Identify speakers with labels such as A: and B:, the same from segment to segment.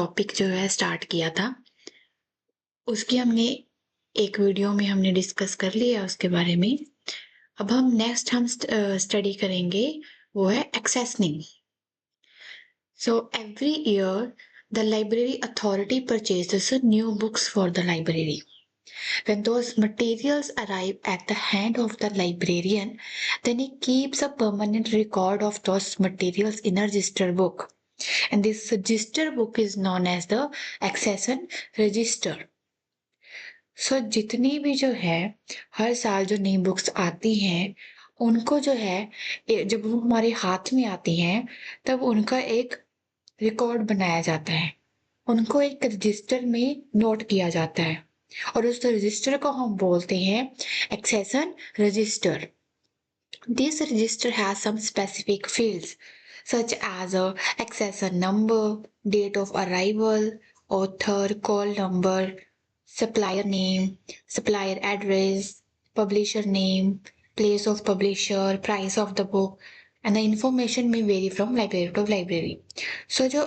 A: Topic जो है start किया था, उसकी हमने एक वीडियो में हमने डिस्कस कर लिया उसके बारे में। अब हम नेक्स्ट स्टडी करेंगे, वो है एक्सेसनिंग। So every year, the library authority purchases new books for the library. When those materials arrive at the hand of the librarian, then he keeps a permanent record of those materials in a register book. And this register book is known as the accession register. So जितनी भी जो है हर साल जो नई books आती हैं, उनको जो है जब वो हमारे हाथ में आती हैं, तब उनका एक रिकॉर्ड बनाया जाता है। उनको एक रजिस्टर में नोट किया जाता है और उस रजिस्टर को हम बोलते हैं accession register. This register has some specific fields such as accession number, date of arrival, author, call number, supplier name, supplier address, publisher name, place of publisher, price of the book, and the information may vary from library to library. So जो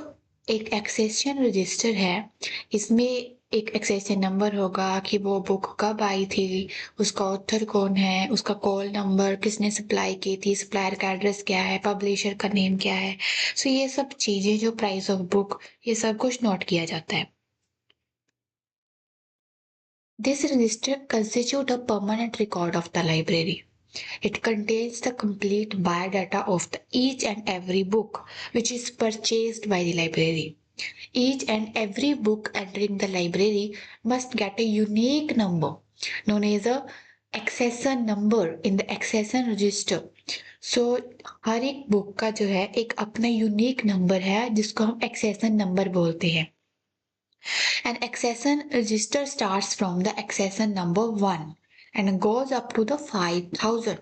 A: एक accession register है, इसमें एक accession number होगा कि वो book कब आई थी, उसका ऑथर कौन है, उसका कॉल नंबर, किसने सप्लाई की थी, सप्लायर का एड्रेस क्या है, पब्लिशर का नेम क्या है। सो ये सब चीजें, जो प्राइस ऑफ बुक, ये सब कुछ नोट किया जाता है। This register constitutes a permanent record of the library. It contains the complete biodata of each and every book which is purchased by the library. Each and every book entering the library must get a unique number known as a accession number in the accession register. So हर एक book का जो है एक अपना unique number है जिसको हम accession number बोलते हैं। An accession register starts from the accession number 1 and goes up to the 5000.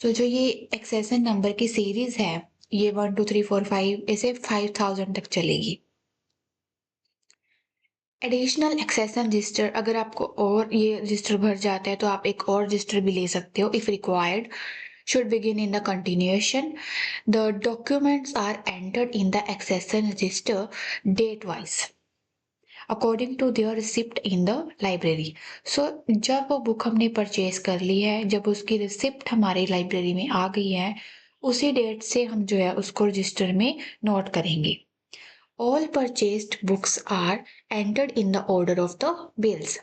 A: तो जो ये एक्सेशन नंबर की सीरीज है, ये 1 2 3 4 5 ऐसे 5000 तक चलेगी। एडिशनल एक्सेशन रजिस्टर, अगर आपको और ये रजिस्टर भर जाता है तो आप एक और रजिस्टर भी ले सकते हो if required, should begin in the continuation. The documents are entered in the accession register date wise according to their receipt in the library. So जब वो बुक हमने परचेज कर ली है, जब उसकी रिसिप्ट हमारी लाइब्रेरी में आ गई है, उसी डेट से हम जो है उसको रजिस्टर में नोट करेंगे। All purchased books are entered in the order of the bills.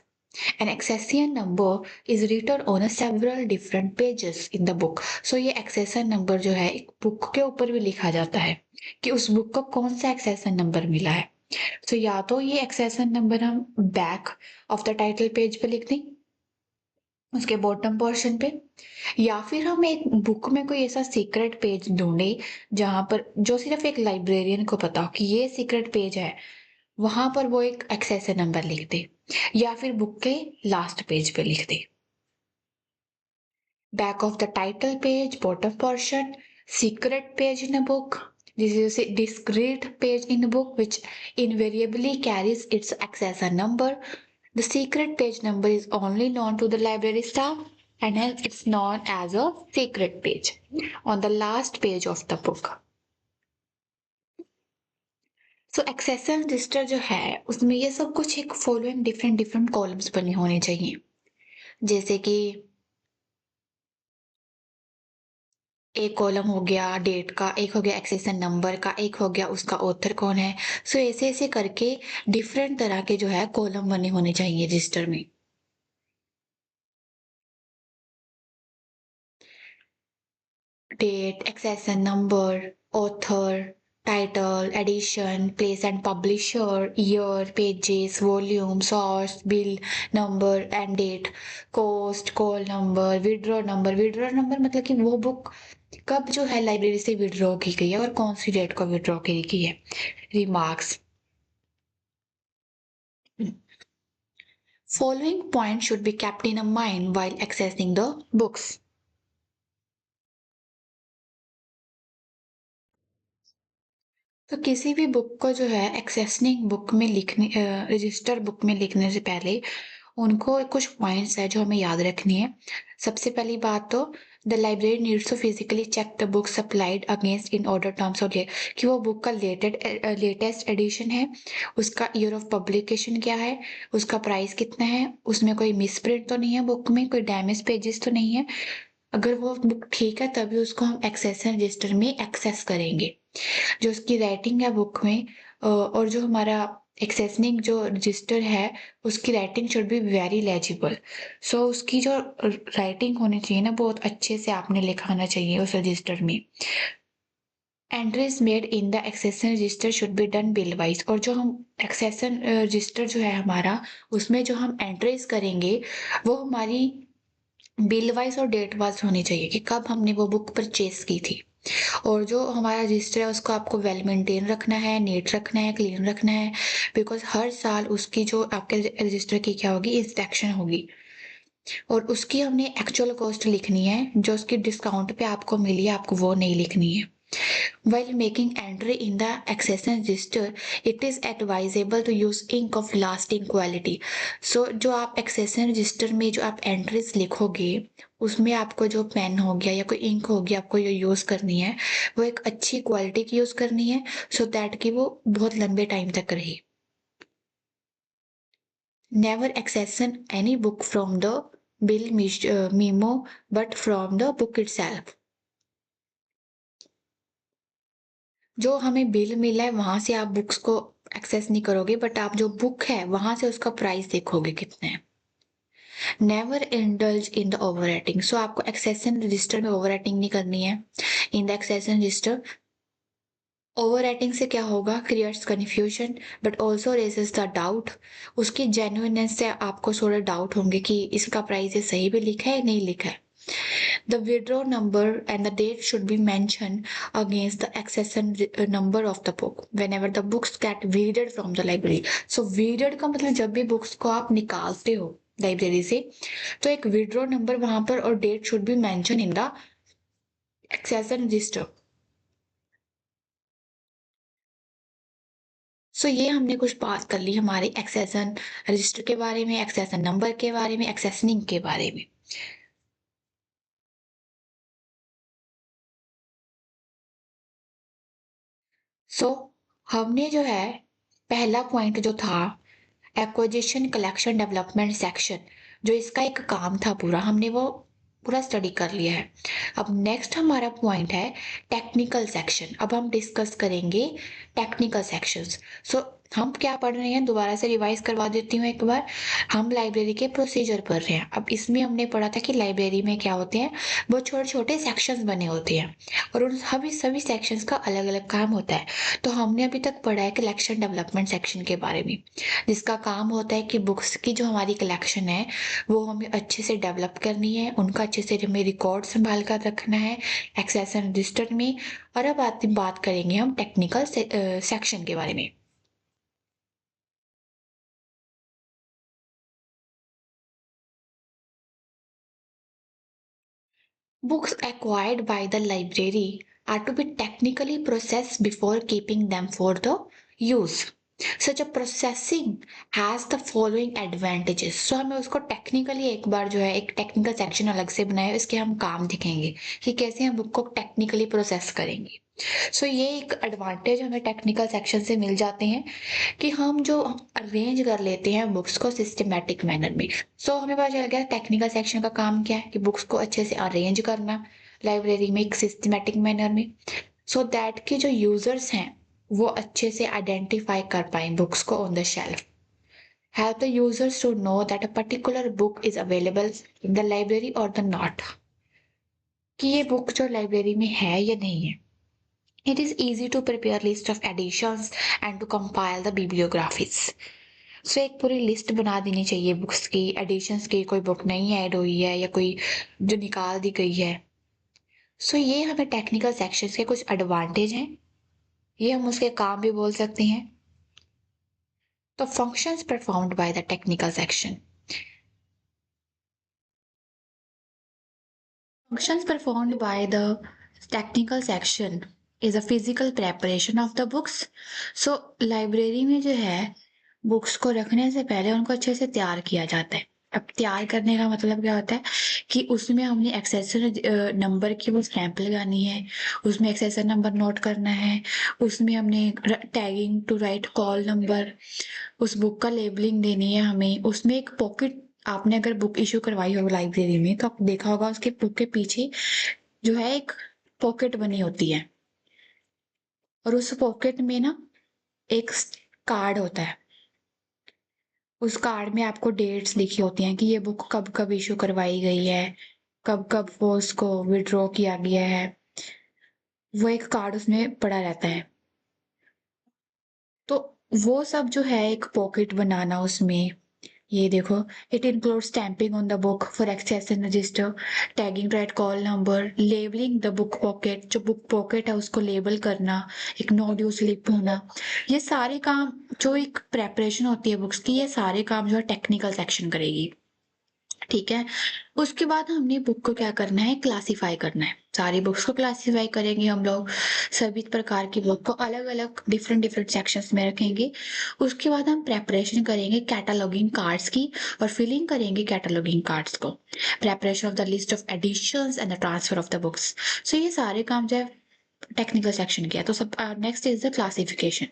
A: An accession number is written on several different pages in the book. So ये accession number जो है एक बुक के ऊपर भी लिखा जाता है कि उस बुक को कौन सा accession number मिला है। तो या तो ये accession number हम back of the title page पे लिख दें, उसके बॉटम पोर्शन पे, या फिर हम एक बुक में कोई ऐसा सीक्रेट पेज ढूंढे जहां पर जो सिर्फ एक लाइब्रेरियन को पता हो कि ये सीक्रेट पेज है, वहां पर वो एक एक्सेशन नंबर लिख दे, या फिर बुक के लास्ट पेज पे लिख दे। Back of the title page, bottom portion, secret page in a book, this is a discrete page in a book which invariably carries its accession number. The secret page number is only known to the library staff and hence it's known as a secret page on the last page of the book. So accession register जो है उसमें ये सब कुछ एक following different columns बने होने चाहिए, जैसे कि एक कॉलम हो गया डेट का, एक हो गया एक्सेशन नंबर का, एक हो गया उसका ऑथर कौन है। सो ऐसे ऐसे करके डिफरेंट तरह के जो है कॉलम बने होने चाहिए रजिस्टर में। Date, accession number, author, title, edition, place and publisher, year, pages, volume, source, bill number and date, cost, call number, withdraw number. Withdraw number मतलब कि वो बुक कब जो है लाइब्रेरी से विड्रॉ की गई है और कौन सी डेट को विड्रॉ की है। Remarks, following points should be kept in a mind while accessing the books. तो किसी भी बुक को जो है एक्सेसनिंग बुक में लिखने रजिस्टर बुक में लिखने से पहले उनको कुछ पॉइंट्स है जो हमें याद रखनी है। सबसे पहली बात तो the library needs to physically check the book supplied against in order terms और कि वो बुक का लेटेस्ट एडिशन है, उसका ईयर ऑफ पब्लिकेशन क्या है, उसका प्राइस कितना है, उसमें कोई मिस प्रिंट तो नहीं है, बुक में कोई डैमेज पेजेस तो नहीं है। अगर वो बुक ठीक है तभी उसको हम एक्सेशन रजिस्टर में एक्सेस करेंगे। जो उसकी राइटिंग है बुक में और जो हमारा एक्सेसनिंग जो रजिस्टर है उसकी writing should be very legible. So उसकी जो राइटिंग होनी चाहिए ना बहुत अच्छे से आपने लिखाना चाहिए उस रजिस्टर में। Entries made in the accession register should be done bill wise. और जो हम एक्सेशन रजिस्टर जो है हमारा उसमें जो हम एंट्रीज करेंगे वो हमारी बिल वाइज और डेट वाइज होनी चाहिए कि कब हमने वो बुक परचेज की थी। और जो हमारा रजिस्टर है उसको आपको वेल मेंटेन रखना है, नीट रखना है, क्लीन रखना है, बिकॉज हर साल उसकी जो आपके रजिस्टर की क्या होगी इंस्पेक्शन होगी और उसकी हमने एक्चुअल कॉस्ट लिखनी है, जो उसकी डिस्काउंट पे आपको मिली है आपको वो नहीं लिखनी है। While making entry in the accession register, it is advisable to use ink of lasting quality. So जो आप accession register में जो आप entries लिखोगे उसमें आपको जो पेन हो गया या कोई इंक हो गया आपको ये यूज करनी है वो एक अच्छी क्वालिटी की यूज करनी है सो दैट कि वो बहुत लंबे टाइम तक रहे। Never accession any book from the bill memo but from the book itself. जो हमें बिल मिला है वहां से आप बुक्स को एक्सेस नहीं करोगे बट आप जो बुक है वहां से उसका प्राइस देखोगे कितने है। Never indulge in the over writing. So आपको एक्सेशन रजिस्टर में ओवर राइटिंग नहीं करनी है। In the accession register over writing से क्या होगा creates confusion but also raises the doubt. उसकी जेन्युइननेस से आपको थोड़े डाउट होंगे कि इसका प्राइस ये सही भी लिखा है नहीं लिखा है। The withdraw number and the date should be mentioned against the accession number of the book whenever the books get weeded from the library. So weeded का मतलब जब भी बुक्स को आप निकालते हो लाइब्रेरी से तो एक विड्रॉ नंबर वहां पर और date should be mention in the accession register. So ये हमने कुछ बात कर ली हमारे एक्सेशन रजिस्टर के बारे में, एक्सेशन नंबर के बारे में, एक्सेसनिंग के बारे में। सो हमने जो है पहला पॉइंट जो था एक्विजिशन कलेक्शन डेवलपमेंट सेक्शन जो इसका एक काम था पूरा हमने वो पूरा स्टडी कर लिया है। अब नेक्स्ट हमारा पॉइंट है टेक्निकल सेक्शन। अब हम डिस्कस करेंगे टेक्निकल सेक्शंस। सो हम क्या पढ़ रहे हैं दोबारा से रिवाइज करवा देती हूँ एक बार। हम लाइब्रेरी के प्रोसीजर पढ़ रहे हैं। अब इसमें हमने पढ़ा था कि लाइब्रेरी में क्या होते हैं वो छोटे छोटे सेक्शंस बने होते हैं और उन सभी सेक्शंस का अलग अलग काम होता है। तो हमने अभी तक पढ़ा है कलेक्शन डेवलपमेंट सेक्शन के बारे में जिसका काम होता है कि बुक्स की जो हमारी कलेक्शन है वो हमें अच्छे से डेवलप करनी है, उनका अच्छे से हमें रिकॉर्ड संभाल कर रखना है एक्सेशन रजिस्टर में। और अब बात करेंगे हम टेक्निकल सेक्शन के बारे में। Books acquired by the library are to be technically processed before keeping them for the use. Such a processing has the following advantages. So हमें उसको टेक्निकली एक बार जो है एक टेक्निकल सेक्शन अलग से बनाया इसके हम काम दिखेंगे कि कैसे हम बुक को टेक्निकली प्रोसेस करेंगे। सो ये एक एडवांटेज हमें टेक्निकल सेक्शन से मिल जाते हैं कि हम जो अरेंज कर लेते हैं बुक्स को सिस्टमेटिक मैनर में। सो हमें पता चल गया टेक्निकल सेक्शन का काम क्या है कि बुक्स को अच्छे से अरेंज करना लाइब्रेरी में एक सिस्टमेटिक मैनर में सो दैट कि जो यूजर्स हैं वो अच्छे से आइडेंटिफाई कर पाए बुक्स को on the shelf. Help the users to know that a particular book is available in the library और द नॉट कि ये बुक जो लाइब्रेरी में है या नहीं है। It is easy to prepare list of editions and to compile the bibliographies. So एक पूरी लिस्ट बना देनी चाहिए बुक्स की एडिशंस की, कोई बुक नहीं ऐड हुई है या कोई जो निकाल दी गई है। सो ये हमें टेक्निकल सेक्शंस के कुछ एडवांटेज हैं, ये हम उसके काम भी बोल सकते हैं। तो functions performed by the technical section. Functions performed by the technical section is a physical preparation of the books. So library में जो है बुक्स को रखने से पहले उनको अच्छे से तैयार किया जाता है। अब तैयार करने का मतलब क्या होता है कि उसमें हमने एक्सेसरी नंबर की वो स्टैंप लगानी है, उसमें एक्सेसरी नंबर नोट करना है, उसमें हमने tagging to write call number, उस बुक का लेबलिंग देनी है हमें, उसमें एक पॉकेट, आपने अगर बुक इश्यू करवाई हो लाइब्रेरी में तो आपने देखा होगा उसके बुक के पीछे जो है एक पॉकेट बनी होती है, और उस पॉकेट में ना एक कार्ड होता है। उस कार्ड में आपको डेट्स लिखी होती हैं कि ये बुक कब कब इशू करवाई गई है, कब कब वो उसको विड्रॉ किया गया है, वो एक कार्ड उसमें पड़ा रहता है। तो वो सब जो है एक पॉकेट बनाना उसमें, ये देखो, it include stamping on the book for access and register, tagging write call number, labeling the book pocket, जो बुक पॉकेट है उसको लेबल करना, एक नो ड्यू स्लिप होना, ये सारे काम जो एक प्रेपरेशन होती है बुक्स की, ये सारे काम जो है टेक्निकल सेक्शन करेगी। ठीक है, उसके बाद हमने बुक को क्या करना है, क्लासिफाई करना है। सारी बुक्स को क्लासिफाई करेंगे हम लोग, सभी प्रकार की बुक को अलग अलग डिफरेंट डिफरेंट सेक्शंस में रखेंगे। उसके बाद हम प्रेपरेशन करेंगे कैटलॉगिंग कार्ड्स की और फिलिंग करेंगे कैटलॉगिंग कार्ड्स को, preparation of the list of additions and the transfer of the books. So ये सारे काम जो है टेक्निकल सेक्शन के है। तो सब next is the classification.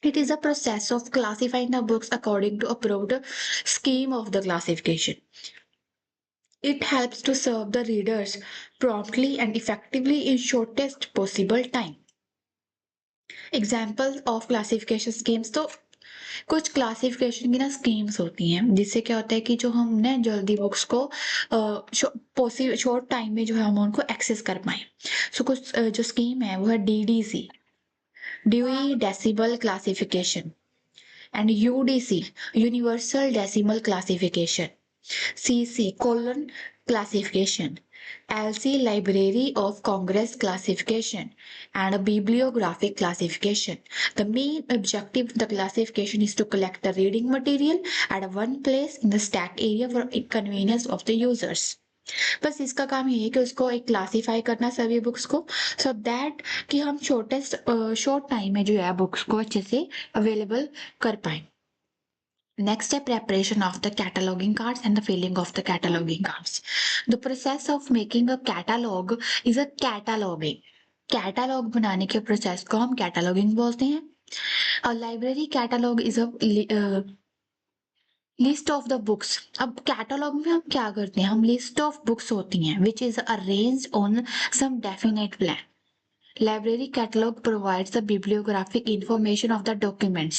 A: It is a process of classifying the books according to approved scheme of the classification. It helps to serve the readers promptly and effectively in shortest possible time. Examples of classification schemes, तो कुछ classification की ना schemes होती हैं जिससे क्या होता है कि जो हम ना जल्दी बुक्स को शॉर्ट टाइम में जो है हम उनको एक्सेस कर पाए। सो कुछ जो स्कीम है वो है DDC, Dewey decimal classification, and UDC, Universal Decimal Classification, CC colon classification, LC Library of Congress classification, and bibliographic classification. The main objective of the classification is to collect the reading material at one place in the stack area for convenience of the users. बस इसका काम ये है कि उसको एक classify करना सभी बुक्स को, सो दैट कि हम शॉर्ट टाइम में जो है बुक्स को अच्छे से अवेलेबल कर पाए। Next step, preparation of the cataloging cards and the filling of the cataloging cards. The process of making a catalog is a cataloging. Catalogue बनाने के प्रोसेस को हम कैटलॉगिंग बोलते हैं। A library catalog is a list of the books. अब catalogue में हम क्या करते हैं, हम लिस्ट ऑफ बुक्स होती हैं which is arranged on some definite plan. Library catalog provides the bibliographic information of the documents